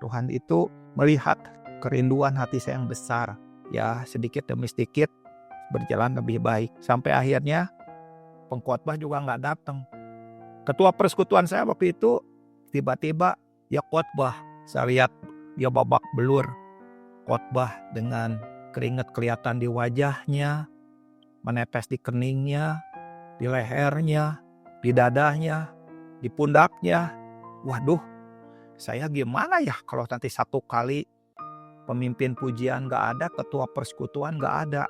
Tuhan itu melihat kerinduan hati saya yang besar. Ya, sedikit demi sedikit berjalan lebih baik. Sampai akhirnya pengkhotbah juga nggak datang. Ketua persekutuan saya waktu itu tiba-tiba ya khotbah. Saya lihat dia babak belur khotbah dengan keringat kelihatan di wajahnya, menetes di keningnya, di lehernya, di dadanya, di pundaknya. Waduh, saya gimana ya kalau nanti satu kali pemimpin pujian gak ada, ketua persekutuan gak ada.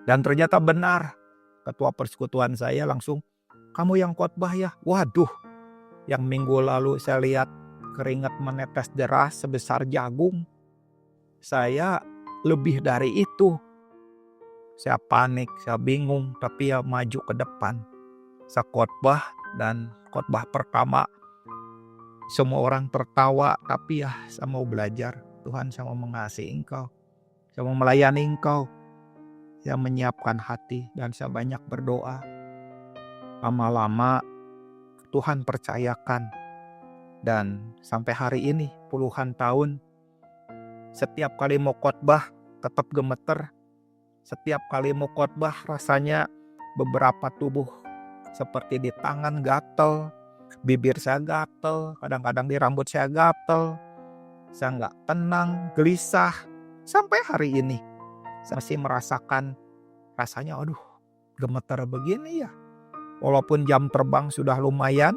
Dan ternyata benar, ketua persekutuan saya langsung, kamu yang khotbah ya? Waduh, yang minggu lalu saya lihat keringat menetes deras sebesar jagung. Saya lebih dari itu. Saya panik, saya bingung, tapi ya maju ke depan. Saya khotbah dan khotbah pertama semua orang tertawa, tapi ya saya mau belajar. Tuhan, saya mau mengasihi Engkau. Saya mau melayani Engkau. Saya menyiapkan hati dan saya banyak berdoa. Lama-lama Tuhan percayakan. Dan sampai hari ini puluhan tahun, setiap kali mau khotbah tetap gemeter. Setiap kali mau khotbah rasanya beberapa tubuh seperti di tangan gatel, bibir saya gatel, kadang-kadang di rambut saya gatel. Saya nggak tenang, gelisah. Sampai hari ini saya masih merasakan rasanya aduh gemeter begini ya. Walaupun jam terbang sudah lumayan,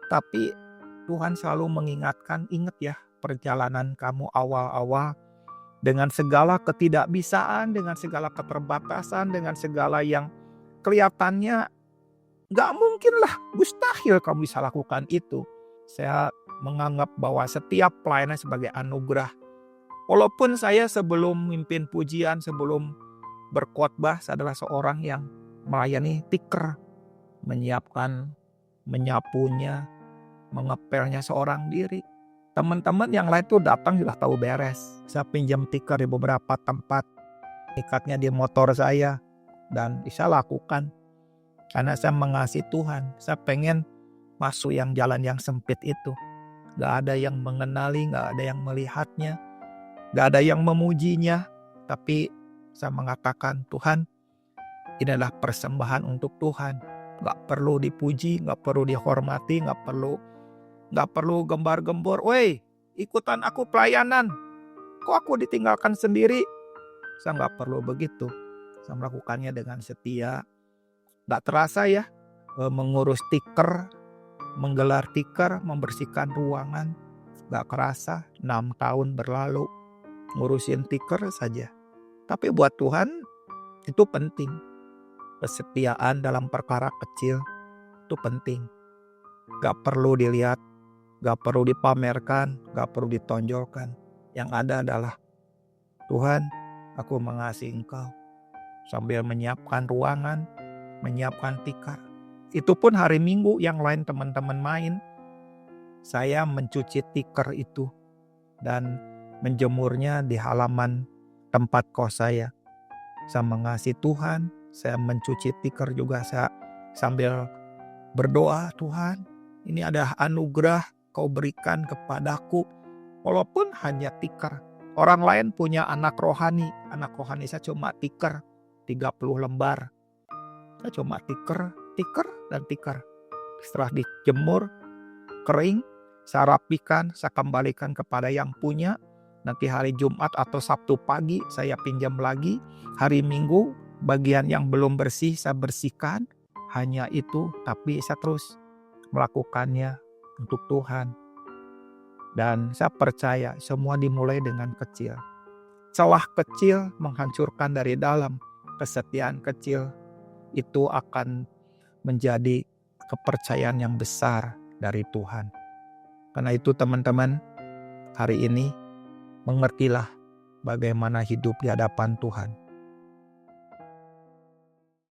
tapi Tuhan selalu mengingatkan, ingat ya perjalanan kamu awal-awal dengan segala ketidakbisaan, dengan segala keterbatasan, dengan segala yang kelihatannya gak mungkin lah, mustahil kamu bisa lakukan itu. Saya menganggap bahwa setiap pelayanan sebagai anugerah. Walaupun saya sebelum mimpin pujian, sebelum berkhotbah, saya adalah seorang yang melayani tiker. Menyiapkan, menyapunya, mengepelnya seorang diri. Teman-teman yang lain tuh datang sudah tahu beres. Saya pinjam tiker di beberapa tempat. Ikatnya di motor saya. Dan saya lakukan. Karena saya mengasihi Tuhan. Saya pengen masuk yang jalan yang sempit itu. Gak ada yang mengenali, gak ada yang melihatnya. Gak ada yang memujinya. Tapi saya mengatakan, Tuhan, ini adalah persembahan untuk Tuhan. Gak perlu dipuji, gak perlu dihormati, gak perlu gembar-gembor. Woi, ikutan aku pelayanan. Kok aku ditinggalkan sendiri? Saya gak perlu begitu. Saya melakukannya dengan setia. Gak terasa ya, mengurus tiker, menggelar tiker, membersihkan ruangan. Gak kerasa, 6 tahun berlalu. Ngurusin tiker saja. Tapi buat Tuhan itu penting. Kesetiaan dalam perkara kecil itu penting. Gak perlu dilihat, gak perlu dipamerkan, gak perlu ditonjolkan. Yang ada adalah, Tuhan, aku mengasihi Engkau. Sambil menyiapkan ruangan, menyiapkan tikar. Itu pun hari Minggu yang lain teman-teman main. Saya mencuci tikar itu dan menjemurnya di halaman tempat kos saya. Saya mengasihi Tuhan, saya mencuci tikar juga saya sambil berdoa, Tuhan, ini ada anugerah Kau berikan kepadaku. Walaupun hanya tikar. Orang lain punya anak rohani saya cuma tikar 30 lembar. Saya cuma tikar dan tikar. Setelah dijemur, kering, saya rapikan, saya kembalikan kepada yang punya. Nanti hari Jumat atau Sabtu pagi saya pinjam lagi. Hari Minggu bagian yang belum bersih saya bersihkan. Hanya itu, tapi saya terus melakukannya untuk Tuhan. Dan saya percaya semua dimulai dengan kecil. Celah kecil menghancurkan dari dalam. Kesetiaan kecil itu akan menjadi kepercayaan yang besar dari Tuhan. Karena itu teman-teman, hari ini mengertilah bagaimana hidup di hadapan Tuhan.